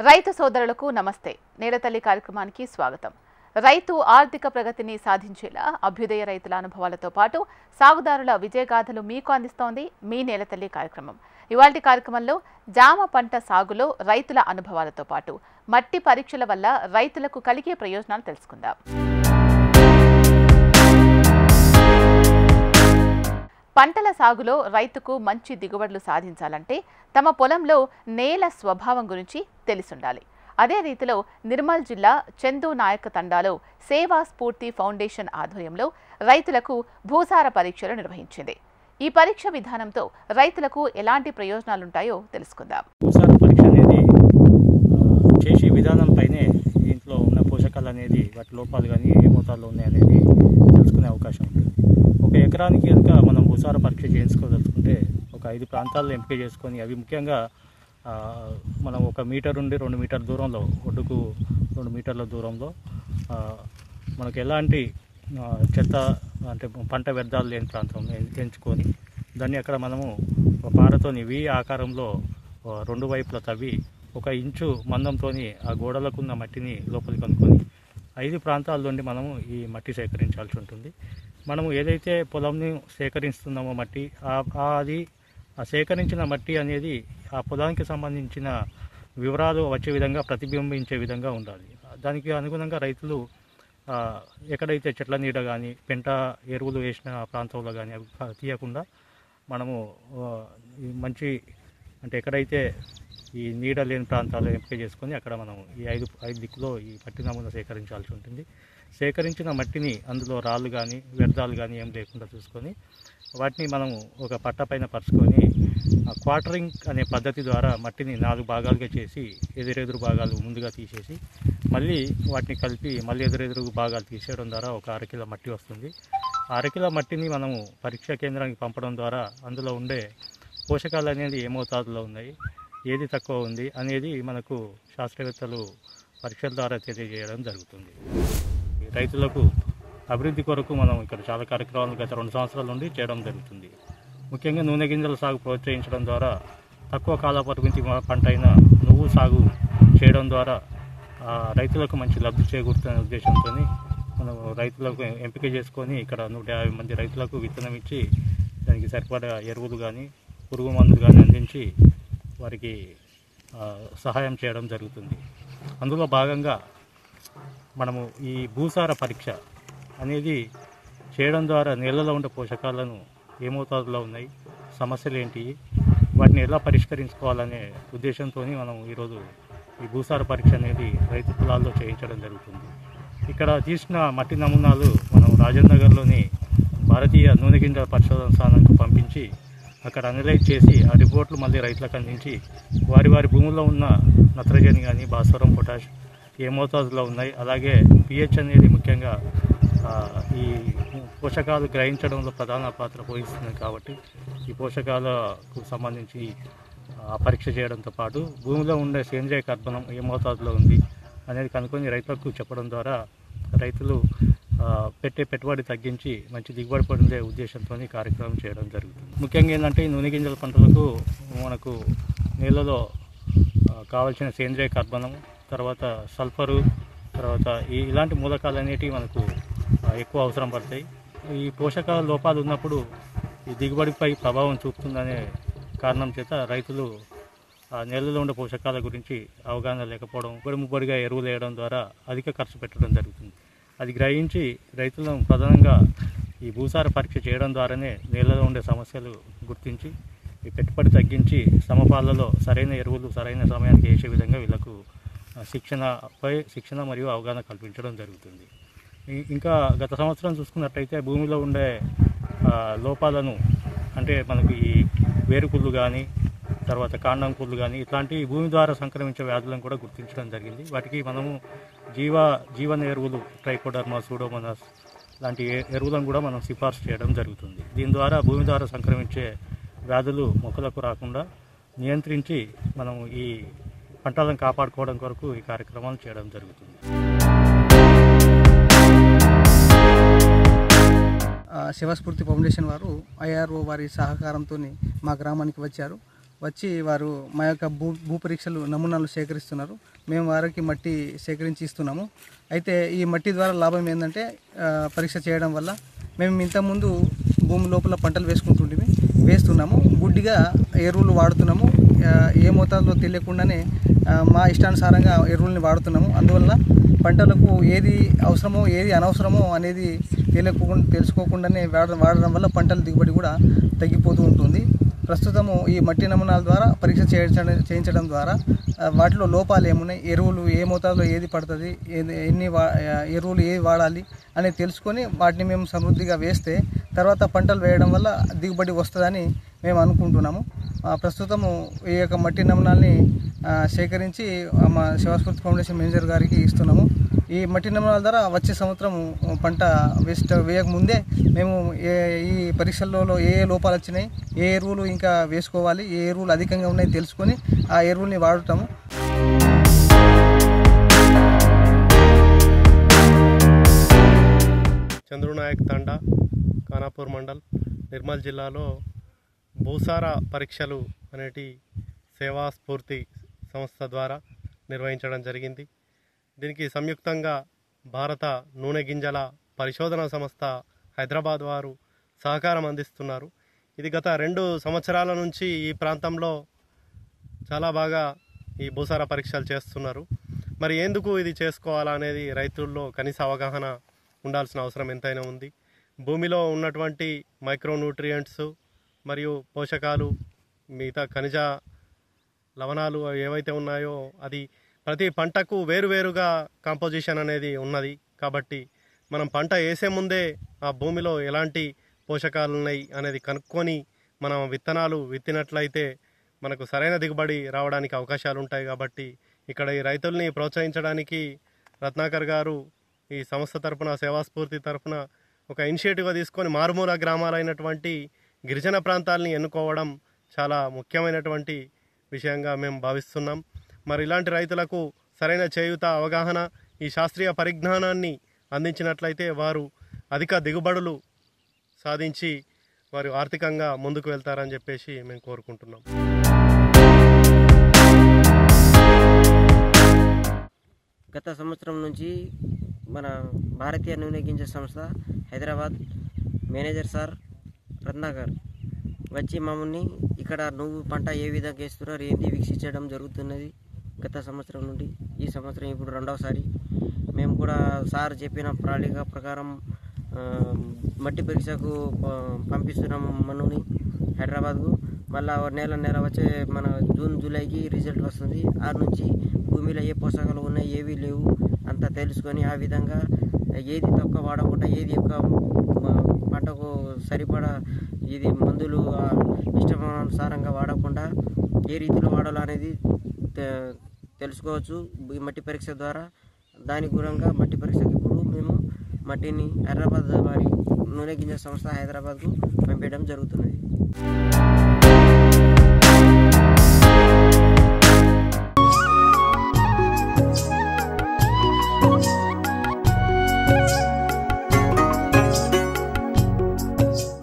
రైతు సోదరులకు నమస్తే. నేలతల్లి కార్యక్రమానికి స్వాగతం. రైతు ఆర్థిక ప్రగతిని సాధించేలా అభ్యుదయ రైతుల అనుభవాలతో పాటు సాగుదారుల విజయగాథలు మీకు అందిస్తోంది మీ నేలతల్లి కార్యక్రమం. ఇవాల్టి కార్యక్రమంలో జామ పంట సాగులో రైతుల అనుభవాలతో పాటు మట్టి పరీక్షల వల్ల రైతులకు కలిగే ప్రయోజనాలు తెలుసుకుందాం. పంటల సాగులో రైతుకు మంచి దిగుబడులు సాధించాలంటే తమ పొలంలో నేల స్వభావం గురించి తెలిసుండాలి. అదే రీతిలో నిర్మల్ జిల్లా చందు నాయక తండాలో సేవా స్ఫూర్తి ఫౌండేషన్ ఆధ్వర్యంలో రైతులకు భూసార పరీక్షలు నిర్వహించింది. ఈ పరీక్ష విధానంతో రైతులకు ఎలాంటి ప్రయోజనాలుంటాయో తెలుసుకుందాం. భూసార పరీక్ష అనేది చేసే విధానంపైనే ఇంట్లో ఉన్న పోషకాలు అనేది వాటి లోపాలు కానీ ఏ మోతాదులో ఉన్నాయి అనేది తెలుసుకునే అవకాశం ఉంటుంది. ఒక ఎకరానికి కనుక మనం భూసార పరీక్ష చేయించుకోదలుచుకుంటే ఒక 5 ప్రాంతాల్లో ఎంపిక చేసుకొని అవి ముఖ్యంగా మనం 1 మీటర్ నుండి 2 మీటర్ల దూరంలో ఒడ్డుకు 2 మీటర్ల దూరంలో మనకు ఎలాంటి చెత్త అంటే పంట వ్యర్థాలు లేని ప్రాంతం ఎంచుకొని దాన్ని అక్కడ మనము పారతోని వి ఆకారంలో 2 వైపులా తవ్వి 1 ఇంచు మందంతో ఆ గోడలకు ఉన్న మట్టిని లోపలికి కనుక్కొని 5 ప్రాంతాల నుండి మనము ఈ మట్టి సేకరించాల్సి ఉంటుంది. మనము ఏదైతే పొలంని సేకరిస్తున్నామో మట్టి అది ఆ సేకరించిన మట్టి అనేది ఆ పొలానికి సంబంధించిన వివరాలు వచ్చే విధంగా ప్రతిబింబించే విధంగా ఉండాలి. దానికి అనుగుణంగా రైతులు ఎక్కడైతే చెట్ల నీడ కానీ పెంట ఎరువులు వేసిన ప్రాంతంలో కానీ అవి తీయకుండా మనము మంచి అంటే ఎక్కడైతే ఈ నీడ లేని ప్రాంతాలు ఎంపిక చేసుకొని అక్కడ మనం ఈ 5 దిక్కులో ఈ మట్టి నమూనా సేకరించాల్సి ఉంటుంది. సేకరించిన మట్టిని అందులో రాళ్ళు కానీ వ్యర్థాలు కానీ ఏం లేకుండా చూసుకొని వాటిని మనము ఒక పట్ట పైన పరుచుకొని క్వార్టరింగ్ అనే పద్ధతి ద్వారా మట్టిని 4 భాగాలుగా చేసి ఎదురెదురు భాగాలు ముందుగా తీసేసి మళ్ళీ వాటిని కలిపి మళ్ళీ ఎదురెదురు భాగాలు తీసేయడం ద్వారా ఒక 1/2 కిలో మట్టి వస్తుంది. 1/2 కిలో మట్టిని మనము పరీక్షా కేంద్రానికి పంపడం ద్వారా అందులో ఉండే పోషకాలు అనేది ఏ మోతాదులో ఉన్నాయి, ఏది తక్కువ ఉంది అనేది మనకు శాస్త్రవేత్తలు పరీక్షల ద్వారా తెలియజేయడం జరుగుతుంది. రైతులకు అభివృద్ధి కొరకు మనం ఇక్కడ చాలా కార్యక్రమాలు గత 2 సంవత్సరాల నుండి చేయడం జరుగుతుంది. ముఖ్యంగా నూనె గింజల సాగు ప్రోత్సహించడం ద్వారా తక్కువ కాల పరిమితి పంట అయిన నువ్వు సాగు చేయడం ద్వారా రైతులకు మంచి లబ్ధి చేకూరుతున్న ఉద్దేశంతో మనం రైతులకు ఎంపిక చేసుకొని ఇక్కడ 150 మంది రైతులకు విత్తనం ఇచ్చి దానికి సరిపడా ఎరువులు కానీ పురుగు మందులు కానీ అందించి వారికి సహాయం చేయడం జరుగుతుంది. అందులో భాగంగా మనము ఈ భూసార పరీక్ష అనేది చేయడం ద్వారా నేలలో ఉండే పోషకాలను ఏ మోతాదులో ఉన్నాయి, సమస్యలు ఏంటి, వాటిని ఎలా పరిష్కరించుకోవాలనే ఉద్దేశంతో మనం ఈరోజు ఈ భూసార పరీక్ష అనేది రైతు పొలాల్లో చేయించడం జరుగుతుంది. ఇక్కడ తీసిన మట్టి నమూనాలు మనం రాజేంద్రనగర్లోని భారతీయ నూనె గింజల పరిశోధన స్థానానికి పంపించి అక్కడ అనలైజ్ చేసి ఆ రిపోర్ట్లు మళ్ళీ రైతులకు అందించి వారి భూముల్లో ఉన్న నత్రజని కానీ భాస్వరం పొటాష్ ఏ మోతాదులో ఉన్నాయి, అలాగే పిహెచ్ అనేది ముఖ్యంగా ఈ పోషకాలు గ్రహించడంలో ప్రధాన పాత్ర పోషిస్తుంది కాబట్టి ఈ పోషకాలకు సంబంధించి పరీక్ష చేయడంతో పాటు భూమిలో ఉండే సేంద్రియ కర్బనం ఏ మోతాదులో ఉంది అనేది కనుక్కొని రైతులకు చెప్పడం ద్వారా రైతులు పెట్టే పెట్టుబడి తగ్గించి మంచి దిగుబడి పొందే ఉద్దేశంతో కార్యక్రమం చేయడం జరుగుతుంది. ముఖ్యంగా ఏంటంటే ఈ నూనె గింజల పంటలకు మనకు నేలలో కావాల్సిన సేంద్రియ కర్బనం, తర్వాత సల్ఫరు, తర్వాత ఇలాంటి మూలకాలు అనేటివి మనకు ఎక్కువ అవసరం పడతాయి. ఈ పోషకాల లోపాలు ఉన్నప్పుడు ఈ దిగుబడిపై ప్రభావం చూపుతుందనే కారణం చేత రైతులు నేలలో ఉండే పోషకాల గురించి అవగాహన లేకపోవడం, ముబ్బడిగా ఎరువులు వేయడం ద్వారా అధిక ఖర్చు పెట్టడం జరుగుతుంది. అది గ్రహించి రైతులను ప్రధానంగా ఈ భూసార పరీక్ష చేయడం ద్వారానే నేలలో ఉండే సమస్యలు గుర్తించి ఈ పెట్టుబడి తగ్గించి సమపాలలో సరైన ఎరువులు సరైన సమయానికి వేసే విధంగా వీళ్ళకు శిక్షణ మరియు అవగాహన కల్పించడం జరుగుతుంది. ఇంకా గత సంవత్సరం చూసుకున్నట్టయితే భూమిలో ఉండే లోపాలను అంటే మనకు ఈ వేరుకుళ్ళు కానీ తర్వాత కాండం కుళ్ళు కానీ ఇట్లాంటి భూమి ద్వారా సంక్రమించే వ్యాధులను కూడా గుర్తించడం జరిగింది. వాటికి మనము జీవన ఎరువులు ట్రైకోడర్మా, సూడోమోనాస్ లాంటి ఎరువులను కూడా మనం సిఫార్సు చేయడం జరుగుతుంది. దీని ద్వారా భూమి ద్వారా సంక్రమించే వ్యాధులు మొక్కలకు రాకుండా నియంత్రించి మనం ఈ పంటలను కాపాడుకోవడం కొరకు ఈ కార్యక్రమాలు చేయడం జరుగుతుంది. సేవా స్ఫూర్తి ఫౌండేషన్ వారు IRO వారి సహకారంతో మా గ్రామానికి వచ్చారు. వచ్చి వారు మా యొక్క భూ పరీక్షలు నమూనాలు సేకరిస్తున్నారు. మేము వారికి మట్టి సేకరించి ఇస్తున్నాము. అయితే ఈ మట్టి ద్వారా లాభం ఏంటంటే పరీక్ష చేయడం వల్ల మేము ఇంతకుముందు భూమి లోపల పంటలు వేస్తున్నాము, గుడ్డిగా ఎరువులు వాడుతున్నాము. ఏ మోతాదులో తెలియకుండానే మా ఇష్టానుసారంగా ఎరువుల్ని వాడుతున్నాము. అందువల్ల పంటలకు ఏది అవసరమో ఏది అనవసరమో అనేది తెలుసుకోకుండానే వాడడం వల్ల పంటల దిగుబడి కూడా తగ్గిపోతూ ఉంటుంది. ప్రస్తుతము ఈ మట్టి నమూనాల ద్వారా పరీక్ష చేయించడం ద్వారా వాటిలో లోపాలు ఏమున్నాయి, ఎరువులు ఏ మోతాదులో ఏది పడుతుంది, ఎరువులు ఏది వాడాలి అనేది తెలుసుకొని వాటిని మేము సమృద్ధిగా వేస్తే తర్వాత పంటలు వేయడం వల్ల దిగుబడి వస్తుందని మేము అనుకుంటున్నాము. ప్రస్తుతము ఈ యొక్క మట్టి నమూనాల్ని సేకరించి మా శివస్ఫూర్తి ఫౌండేషన్ మేనేజర్ గారికి ఇస్తున్నాము. ఈ మట్టి నమూనాల ద్వారా వచ్చే సంవత్సరం పంట వేయకముందే మేము ఈ పరీక్షల్లో ఏ లోపాలు వచ్చినాయి, ఏ ఎరువులు ఇంకా వేసుకోవాలి, ఏ ఎరువులు అధికంగా ఉన్నాయి తెలుసుకొని ఆ ఎరువుల్ని వాడటము. చంద్రునాయక్ తండా, ఖానాపూర్ మండల్, నిర్మల్ జిల్లాలో భూసార పరీక్షలు అనేటి సేవా స్ఫూర్తి సంస్థ ద్వారా నిర్వహించడం జరిగింది. దీనికి సంయుక్తంగా భారత నూనె గింజల పరిశోధనా సంస్థ హైదరాబాద్ వారు సహకారం అందిస్తున్నారు. ఇది గత 2 సంవత్సరాల నుంచి ఈ ప్రాంతంలో చాలా బాగా ఈ భూసార పరీక్షలు చేస్తున్నారు. మరి ఎందుకు ఇది చేసుకోవాలనేది రైతుల్లో కనీస అవగాహన ఉండాల్సిన అవసరం ఎంతైనా ఉంది. భూమిలో ఉన్నటువంటి మైక్రోన్యూట్రియంట్స్ మరియు పోషకాలు, మిగతా ఖనిజ లవణాలు ఏవైతే ఉన్నాయో అది ప్రతి పంటకు వేరువేరుగా కాంపోజిషన్ అనేది ఉన్నది. కాబట్టి మనం పంట వేసే ముందే ఆ భూమిలో ఎలాంటి పోషకాలు ఉన్నాయి అనేది కనుక్కొని మనం విత్తనాలు విత్తినట్లయితే మనకు సరైన దిగుబడి రావడానికి అవకాశాలు ఉంటాయి. కాబట్టి ఇక్కడ ఈ రైతుల్ని ప్రోత్సహించడానికి రత్నాకర్ గారు ఈ సంస్థ తరఫున, సేవాస్ఫూర్తి తరఫున ఒక ఇనిషియేటివ్గా తీసుకొని మారుమూల గ్రామాలైనటువంటి గిరిజన ప్రాంతాలని ఎన్నుకోవడం చాలా ముఖ్యమైనటువంటి విషయంగా మేము భావిస్తున్నాం. మరి ఇలాంటి రైతులకు సరైన చేయూత, అవగాహన, ఈ శాస్త్రీయ పరిజ్ఞానాన్ని అందించినట్లయితే వారు అధిక దిగుబడులు సాధించి వారు ఆర్థికంగా ముందుకు వెళ్తారని చెప్పేసి మేము కోరుకుంటున్నాం. గత సంవత్సరం నుంచి మన భారతీయ నూనె గింజ సంస్థ హైదరాబాద్ మేనేజర్ సార్ రత్నాకర్ వచ్చి మమ్మల్ని ఇక్కడ నువ్వు పంట ఏ విధంగా వేస్తున్నారు ఏంటి వీక్షించడం జరుగుతున్నది. గత సంవత్సరం నుండి ఈ సంవత్సరం ఇప్పుడు 2వసారి మేము కూడా సార్ చెప్పిన ప్రణాళిక ప్రకారం మట్టి పరీక్షకు పంపిస్తున్నాము మనని హైదరాబాద్కు. మళ్ళీ నెల వచ్చే మన జూన్ జూలైకి రిజల్ట్ వస్తుంది. ఆ నుంచి భూమిలో ఏ పోషకాలు ఉన్నాయి ఏవి లేవు అంతా తెలుసుకొని ఆ విధంగా ఏది తక్కువ వాడకుండా ఏది ఎక్కువ పంటకు సరిపడా ఇది మందులు ఇష్టానుసారంగా వాడకుండా ఏ రీతిలో వాడాలో అనేది తెలుసుకోవచ్చు ఈ మట్టి పరీక్ష ద్వారా. దాని గురంగా మట్టి పరీక్షకి ఇప్పుడు మేము మట్టిని హైదరాబాద్ వారి నూనె గింజ సంస్థ హైదరాబాద్కు పంపించడం జరుగుతున్నది.